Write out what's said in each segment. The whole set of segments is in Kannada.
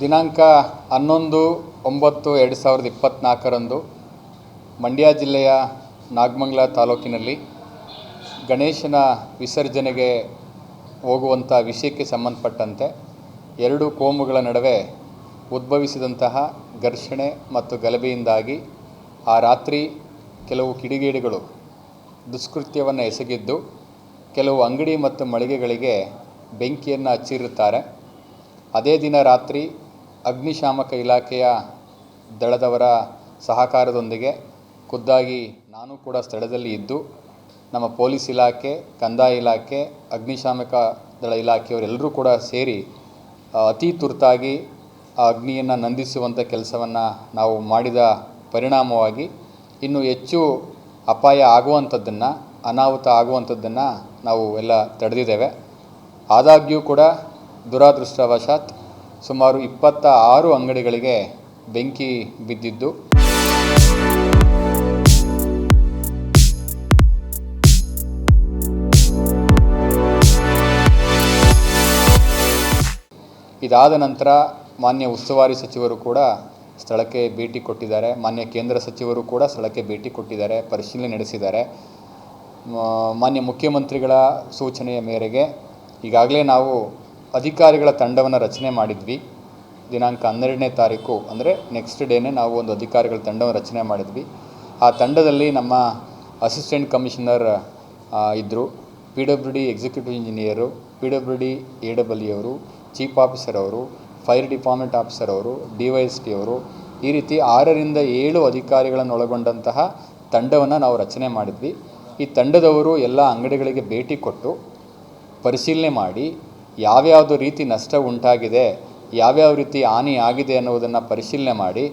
ದಿನಾಂಕ 11/9/2024 ಮಂಡ್ಯ ಜಿಲ್ಲೆಯ ನಾಗಮಂಗಲ ತಾಲೂಕಿನಲ್ಲಿ ಗಣೇಶನ ವಿಸರ್ಜನೆಗೆ ಹೋಗುವಂಥ ವಿಷಯಕ್ಕೆ ಸಂಬಂಧಪಟ್ಟಂತೆ ಎರಡು ಕೋಮುಗಳ ನಡುವೆ ಉದ್ಭವಿಸಿದಂತಹ ಘರ್ಷಣೆ ಮತ್ತು ಗಲಭೆಯಿಂದಾಗಿ ಆ ರಾತ್ರಿ ಕೆಲವು ಕಿಡಿಗೇಡಿಗಳು ದುಷ್ಕೃತ್ಯವನ್ನು ಎಸಗಿದ್ದು ಕೆಲವು ಅಂಗಡಿ ಮತ್ತು ಮಳಿಗೆಗಳಿಗೆ ಬೆಂಕಿಯನ್ನು ಹಚ್ಚಿರುತ್ತಾರೆ. ಅದೇ ದಿನ ರಾತ್ರಿ ಅಗ್ನಿಶಾಮಕ ಇಲಾಖೆಯ ದಳದವರ ಸಹಕಾರದೊಂದಿಗೆ ಖುದ್ದಾಗಿ ನಾನು ಕೂಡ ಸ್ಥಳದಲ್ಲಿ ಇದ್ದು ನಮ್ಮ ಪೊಲೀಸ್ ಇಲಾಖೆ, ಕಂದಾಯ ಇಲಾಖೆ, ಅಗ್ನಿಶಾಮಕ ದಳ ಇಲಾಖೆಯವರೆಲ್ಲರೂ ಕೂಡ ಸೇರಿ ಅತಿ ತುರ್ತಾಗಿ ಆ ಅಗ್ನಿಯನ್ನು ನಂದಿಸುವಂಥ ಕೆಲಸವನ್ನು ನಾವು ಮಾಡಿದ ಪರಿಣಾಮವಾಗಿ ಇನ್ನೂ ಹೆಚ್ಚು ಅಪಾಯ ಆಗುವಂಥದ್ದನ್ನು, ಅನಾಹುತ ಆಗುವಂಥದ್ದನ್ನು ನಾವು ಎಲ್ಲ ತಡೆದಿದ್ದೇವೆ. ಆದಾಗ್ಯೂ ಕೂಡ ದುರಾದೃಷ್ಟವಶಾತ್ ಸುಮಾರು 26 ಅಂಗಡಿಗಳಿಗೆ ಬೆಂಕಿ ಬಿದ್ದಿದ್ದು ಇದಾದ ನಂತರ ಮಾನ್ಯ ಉಸ್ತುವಾರಿ ಸಚಿವರು ಕೂಡ ಸ್ಥಳಕ್ಕೆ ಭೇಟಿ ಕೊಟ್ಟಿದ್ದಾರೆ. ಮಾನ್ಯ ಕೇಂದ್ರ ಸಚಿವರು ಕೂಡ ಸ್ಥಳಕ್ಕೆ ಭೇಟಿ ಕೊಟ್ಟಿದ್ದಾರೆ, ಪರಿಶೀಲನೆ ನಡೆಸಿದ್ದಾರೆ. ಮಾನ್ಯ ಮುಖ್ಯಮಂತ್ರಿಗಳ ಸೂಚನೆಯ ಮೇರೆಗೆ ಈಗಾಗಲೇ ನಾವು ಅಧಿಕಾರಿಗಳ ತಂಡವನ್ನು ರಚನೆ ಮಾಡಿದ್ವಿ. ದಿನಾಂಕ 12ನೇ ತಾರೀಕು ಅಂದರೆ ನೆಕ್ಸ್ಟ್ ಡೇನೇ ನಾವು ಒಂದು ಅಧಿಕಾರಿಗಳ ತಂಡವನ್ನು ರಚನೆ ಮಾಡಿದ್ವಿ. ಆ ತಂಡದಲ್ಲಿ ನಮ್ಮ ಅಸಿಸ್ಟೆಂಟ್ ಕಮಿಷನರ್ ಇದ್ದರು, PWD executive engineer, PWD AEE ಅವರು, ಚೀಫ್ ಆಫೀಸರ್ ಅವರು, ಫೈರ್ ಡಿಪಾರ್ಟ್ಮೆಂಟ್ ಆಫೀಸರ್ ಅವರು, DYSP ಅವರು, ಈ ರೀತಿ 6ರಿಂದ 7 ಅಧಿಕಾರಿಗಳನ್ನು ಒಳಗೊಂಡಂತಹ ತಂಡವನ್ನು ನಾವು ರಚನೆ ಮಾಡಿದ್ವಿ. ಈ ತಂಡದವರು ಎಲ್ಲ ಅಂಗಡಿಗಳಿಗೆ ಭೇಟಿ ಕೊಟ್ಟು ಪರಿಶೀಲನೆ ಮಾಡಿ ಯಾವ್ಯಾವುದು ರೀತಿ ನಷ್ಟ ಉಂಟಾಗಿದೆ, ಯಾವ್ಯಾವ ರೀತಿ ಹಾನಿ ಆಗಿದೆ ಅನ್ನೋದನ್ನು ಪರಿಶೀಲನೆ ಮಾಡಿ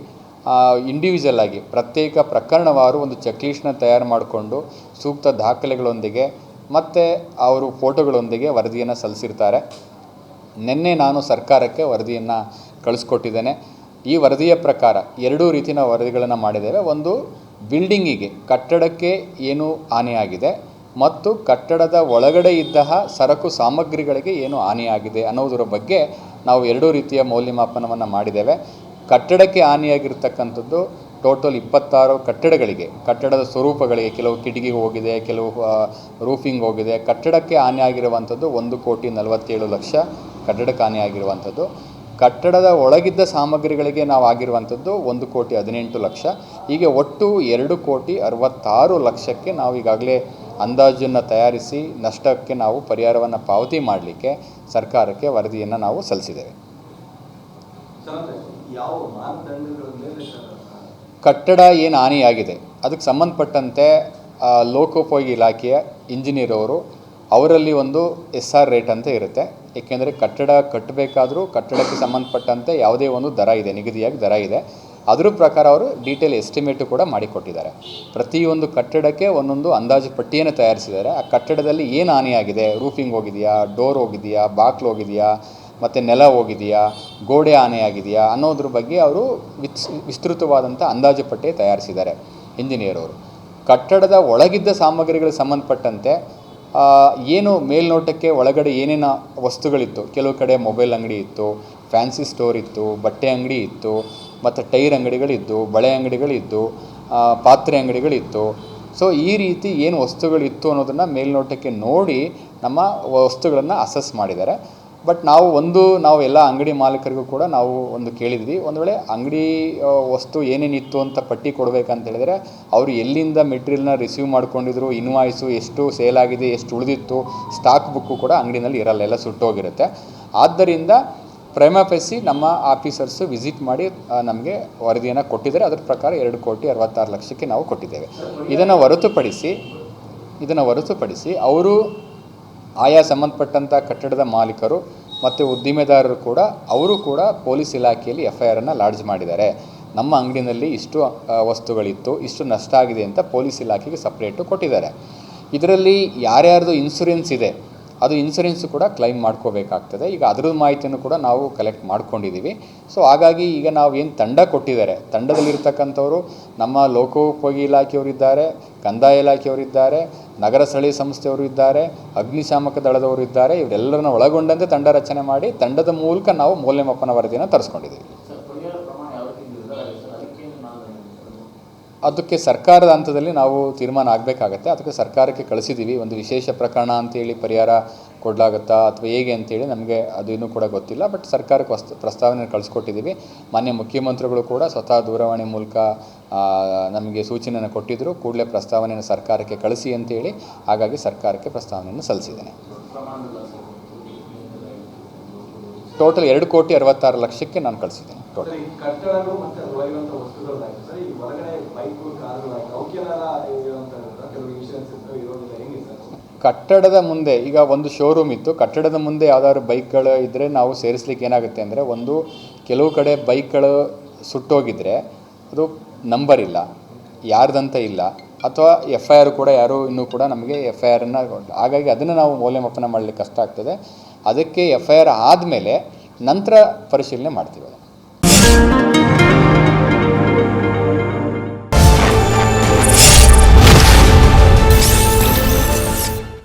ಇಂಡಿವಿಜುವಲ್ ಆಗಿ ಪ್ರತ್ಯೇಕ ಪ್ರಕರಣವಾರು ಒಂದು ಚೆಕ್ ಲಿಸ್ಟ್ನ ತಯಾರು ಮಾಡಿಕೊಂಡು ಸೂಕ್ತ ದಾಖಲೆಗಳೊಂದಿಗೆ ಮತ್ತು ಅವರು ಫೋಟೋಗಳೊಂದಿಗೆ ವರದಿಯನ್ನು ಸಲ್ಲಿಸಿರ್ತಾರೆ. ನಿನ್ನೆ ನಾನು ಸರ್ಕಾರಕ್ಕೆ ವರದಿಯನ್ನು ಕಳಿಸ್ಕೊಟ್ಟಿದ್ದೇನೆ. ಈ ವರದಿಯ ಪ್ರಕಾರ 2 ರೀತಿಯ ವರದಿಗಳನ್ನು ಮಾಡಿದ್ದೇವೆ. ಒಂದು, ಬಿಲ್ಡಿಂಗಿಗೆ, ಕಟ್ಟಡಕ್ಕೆ ಏನು ಹಾನಿಯಾಗಿದೆ ಮತ್ತು ಕಟ್ಟಡದ ಒಳಗಡೆ ಇದ್ದ ಸರಕು ಸಾಮಗ್ರಿಗಳಿಗೆ ಏನು ಹಾನಿಯಾಗಿದೆ ಅನ್ನೋದರ ಬಗ್ಗೆ ನಾವು 2 ರೀತಿಯ ಮೌಲ್ಯಮಾಪನವನ್ನು ಮಾಡಿದ್ದೇವೆ. ಕಟ್ಟಡಕ್ಕೆ ಹಾನಿಯಾಗಿರ್ತಕ್ಕಂಥದ್ದು ಟೋಟಲ್ 26 ಕಟ್ಟಡಗಳಿಗೆ, ಕಟ್ಟಡದ ಸ್ವರೂಪಗಳಿಗೆ, ಕೆಲವು ಕಿಟಕಿ ಹೋಗಿದೆ, ಕೆಲವು ರೂಫಿಂಗ್ ಹೋಗಿದೆ. ಕಟ್ಟಡಕ್ಕೆ ಹಾನಿಯಾಗಿರುವಂಥದ್ದು 1,47,00,000 ಕಟ್ಟಡಕ್ಕೆ ಹಾನಿಯಾಗಿರುವಂಥದ್ದು. ಕಟ್ಟಡದ ಒಳಗಿದ್ದ ಸಾಮಗ್ರಿಗಳಿಗೆ ನಾವು ಆಗಿರುವಂಥದ್ದು 1,18,00,000. ಹೀಗೆ ಒಟ್ಟು 2,66,00,000ಕ್ಕೆ ನಾವು ಈಗಾಗಲೇ ಅಂದಾಜನ್ನು ತಯಾರಿಸಿ ನಷ್ಟಕ್ಕೆ ನಾವು ಪರಿಹಾರವನ್ನು ಪಾವತಿ ಮಾಡಲಿಕ್ಕೆ ಸರ್ಕಾರಕ್ಕೆ ವರದಿಯನ್ನು ನಾವು ಸಲ್ಲಿಸಿದ್ದೇವೆ. ಕಟ್ಟಡ ಏನು ಹಾನಿಯಾಗಿದೆ ಅದಕ್ಕೆ ಸಂಬಂಧಪಟ್ಟಂತೆ ಲೋಕೋಪಯೋಗಿ ಇಲಾಖೆಯ ಇಂಜಿನಿಯರ್ ಅವರಲ್ಲಿ ಒಂದು SR ರೇಟ್ ಅಂತ ಇರುತ್ತೆ. ಏಕೆಂದರೆ ಕಟ್ಟಡ ಕಟ್ಟಬೇಕಾದರೂ ಕಟ್ಟಡಕ್ಕೆ ಸಂಬಂಧಪಟ್ಟಂತೆ ಯಾವುದೇ ಒಂದು ದರ ಇದೆ, ನಿಗದಿಯಾಗಿ ದರ ಇದೆ. ಅದರ ಪ್ರಕಾರ ಅವರು ಡೀಟೇಲ್ ಎಸ್ಟಿಮೇಟು ಕೂಡ ಮಾಡಿಕೊಟ್ಟಿದ್ದಾರೆ. ಪ್ರತಿಯೊಂದು ಕಟ್ಟಡಕ್ಕೆ ಒಂದೊಂದು ಅಂದಾಜು ಪಟ್ಟಿಯನ್ನು ತಯಾರಿಸಿದ್ದಾರೆ. ಆ ಕಟ್ಟಡದಲ್ಲಿ ಏನು ಹಾನಿಯಾಗಿದೆ, ರೂಫಿಂಗ್ ಹೋಗಿದೆಯಾ, ಡೋರ್ ಹೋಗಿದೆಯಾ, ಬಾಕ್ಲು ಹೋಗಿದೆಯಾ, ಮತ್ತು ನೆಲ ಹೋಗಿದೆಯಾ, ಗೋಡೆ ಹಾನಿಯಾಗಿದೆಯಾ ಅನ್ನೋದ್ರ ಬಗ್ಗೆ ಅವರು ವಿಸ್ತೃತವಾದಂಥ ಅಂದಾಜು ಪಟ್ಟಿ ತಯಾರಿಸಿದ್ದಾರೆ ಇಂಜಿನಿಯರ್ ಅವರು. ಕಟ್ಟಡದ ಒಳಗಿದ್ದ ಸಾಮಗ್ರಿಗಳಿಗೆ ಸಂಬಂಧಪಟ್ಟಂತೆ ಏನು ಮೇಲ್ನೋಟಕ್ಕೆ ಒಳಗಡೆ ಏನೇನು ವಸ್ತುಗಳಿತ್ತು, ಕೆಲವು ಕಡೆ ಮೊಬೈಲ್ ಅಂಗಡಿ ಇತ್ತು, ಫ್ಯಾನ್ಸಿ ಸ್ಟೋರ್ ಇತ್ತು, ಬಟ್ಟೆ ಅಂಗಡಿ ಇತ್ತು, ಮತ್ತು ಟೈರ್ ಅಂಗಡಿಗಳಿದ್ದು, ಬಳೆ ಅಂಗಡಿಗಳಿದ್ದು, ಪಾತ್ರೆ ಅಂಗಡಿಗಳಿತ್ತು. ಸೊ ಈ ರೀತಿ ಏನು ವಸ್ತುಗಳಿತ್ತು ಅನ್ನೋದನ್ನು ಮೇಲ್ನೋಟಕ್ಕೆ ನೋಡಿ ನಮ್ಮ ವಸ್ತುಗಳನ್ನು ಅಸೆಸ್ ಮಾಡಿದ್ದಾರೆ. ಬಟ್ ನಾವು ಎಲ್ಲ ಅಂಗಡಿ ಮಾಲೀಕರಿಗೂ ಕೂಡ ನಾವು ಒಂದು ಕೇಳಿದ್ವಿ, ಒಂದು ವೇಳೆ ಅಂಗಡಿ ವಸ್ತು ಏನೇನಿತ್ತು ಅಂತ ಪಟ್ಟಿ ಕೊಡಬೇಕಂತ ಹೇಳಿದರೆ ಅವರು ಎಲ್ಲಿಂದ ಮೆಟೀರಿಯಲ್ನ ರಿಸೀವ್ ಮಾಡ್ಕೊಂಡಿದ್ರು, ಇನ್ವಾಯ್ಸು ಎಷ್ಟು ಸೇಲ್ ಆಗಿದೆ, ಎಷ್ಟು ಉಳಿದಿತ್ತು, ಸ್ಟಾಕ್ ಬುಕ್ಕು ಕೂಡ ಅಂಗಡಿನಲ್ಲಿ ಇರಲ್ಲ, ಎಲ್ಲ ಸುಟ್ಟೋಗಿರುತ್ತೆ. ಆದ್ದರಿಂದ ಪ್ರೈಮಾ ಫೇಸಿ ನಮ್ಮ ಆಫೀಸರ್ಸು ವಿಸಿಟ್ ಮಾಡಿ ನಮಗೆ ವರದಿಯನ್ನು ಕೊಟ್ಟಿದ್ದಾರೆ. ಅದರ ಪ್ರಕಾರ 2,66,00,000ಕ್ಕೆ ನಾವು ಕೊಟ್ಟಿದ್ದೇವೆ. ಇದನ್ನು ಹೊರತುಪಡಿಸಿ ಅವರು ಆಯಾ ಸಂಬಂಧಪಟ್ಟಂಥ ಕಟ್ಟಡದ ಮಾಲೀಕರು ಮತ್ತು ಉದ್ದಿಮೆದಾರರು ಕೂಡ ಪೊಲೀಸ್ ಇಲಾಖೆಯಲ್ಲಿ FIR ಲಾಡ್ಜ್ ಮಾಡಿದ್ದಾರೆ. ನಮ್ಮ ಅಂಗಡಿನಲ್ಲಿ ಇಷ್ಟು ವಸ್ತುಗಳಿತ್ತು, ಇಷ್ಟು ನಷ್ಟ ಆಗಿದೆ ಅಂತ ಪೊಲೀಸ್ ಇಲಾಖೆಗೆ ಸಪ್ರೇಟು ಕೊಟ್ಟಿದ್ದಾರೆ. ಇದರಲ್ಲಿ ಯಾರ್ಯಾರ್ದು ಇನ್ಶೂರೆನ್ಸ್ ಇದೆ ಅದು ಇನ್ಸೂರೆನ್ಸ್ ಕೂಡ ಕ್ಲೈಮ್ ಮಾಡ್ಕೋಬೇಕಾಗ್ತದೆ. ಈಗ ಅದ್ರ ಮಾಹಿತಿಯನ್ನು ಕೂಡ ನಾವು ಕಲೆಕ್ಟ್ ಮಾಡ್ಕೊಂಡಿದ್ದೀವಿ. ಸೊ ಹಾಗಾಗಿ ಈಗ ನಾವು ಏನು ತಂಡ ಕೊಟ್ಟಿದ್ದಾರೆ, ತಂಡದಲ್ಲಿರ್ತಕ್ಕಂಥವರು ನಮ್ಮ ಲೋಕೋಪಯೋಗಿ ಇಲಾಖೆಯವರಿದ್ದಾರೆ, ಕಂದಾಯ ಇಲಾಖೆಯವರಿದ್ದಾರೆ, ನಗರ ಸ್ಥಳೀಯ ಸಂಸ್ಥೆಯವರು ಇದ್ದಾರೆ, ಅಗ್ನಿಶಾಮಕ ದಳದವರು ಇದ್ದಾರೆ. ಇವರೆಲ್ಲರನ್ನ ಒಳಗೊಂಡಂತೆ ತಂಡ ರಚನೆ ಮಾಡಿ ತಂಡದ ಮೂಲಕ ನಾವು ಮೌಲ್ಯಮಾಪನ ವರದಿಯನ್ನು ತರಿಸ್ಕೊಂಡಿದ್ದೀವಿ. ಅದಕ್ಕೆ ಸರ್ಕಾರದ ಹಂತದಲ್ಲಿ ನಾವು ತೀರ್ಮಾನ ಆಗಬೇಕಾಗತ್ತೆ. ಅದಕ್ಕೆ ಸರ್ಕಾರಕ್ಕೆ ಕಳಿಸಿದ್ದೀವಿ. ಒಂದು ವಿಶೇಷ ಪ್ರಕರಣ ಅಂತೇಳಿ ಪರಿಹಾರ ಕೊಡಲಾಗುತ್ತಾ ಅಥವಾ ಹೇಗೆ ಅಂತೇಳಿ ನಮಗೆ ಅದು ಇನ್ನೂ ಕೂಡ ಗೊತ್ತಿಲ್ಲ. ಬಟ್ ಸರ್ಕಾರಕ್ಕೆ ಪ್ರಸ್ತಾವನೆ ಕಳಿಸ್ಕೊಟ್ಟಿದ್ದೀವಿ. ಮಾನ್ಯ ಮುಖ್ಯಮಂತ್ರಿಗಳು ಕೂಡ ಸ್ವತಃ ದೂರವಾಣಿ ಮೂಲಕ ನಮಗೆ ಸೂಚನೆಯನ್ನು ಕೊಟ್ಟಿದ್ದರು, ಕೂಡಲೇ ಪ್ರಸ್ತಾವನೆಯನ್ನು ಸರ್ಕಾರಕ್ಕೆ ಕಳಿಸಿ ಅಂತೇಳಿ. ಹಾಗಾಗಿ ಸರ್ಕಾರಕ್ಕೆ ಪ್ರಸ್ತಾವನೆಯನ್ನು ಸಲ್ಲಿಸಿದ್ದೇನೆ. ಟೋಟಲ್ 2,66,00,000ಕ್ಕೆ ನಾನು ಕಳಿಸಿದ್ದೇನೆ. ಟೋಟಲ್ ಕಟ್ಟಡದ ಮುಂದೆ ಈಗ ಒಂದು ಶೋರೂಮ್ ಇತ್ತು. ಕಟ್ಟಡದ ಮುಂದೆ ಯಾವ್ದಾದ್ರು ಬೈಕ್ಗಳು ಇದ್ದರೆ ನಾವು ಸೇರಿಸ್ಲಿಕ್ಕೆ ಏನಾಗುತ್ತೆ ಅಂದರೆ, ಒಂದು ಕೆಲವು ಕಡೆ ಬೈಕ್ಗಳು ಸುಟ್ಟೋಗಿದ್ದರೆ ಅದು ನಂಬರ್ ಇಲ್ಲ, ಯಾರ್ದಂತ ಇಲ್ಲ, ಅಥವಾ FIR ಕೂಡ ಯಾರೂ ಇನ್ನೂ ಕೂಡ ನಮಗೆ FIRನ, ಹಾಗಾಗಿ ಅದನ್ನು ನಾವು ಮೌಲ್ಯಮಾಪನ ಮಾಡಲಿಕ್ಕೆ ಕಷ್ಟ ಆಗ್ತದೆ. ಅದಕ್ಕೆ FIR ಆದಮೇಲೆ ನಂತರ ಪರಿಶೀಲನೆ ಮಾಡ್ತೀವಿ.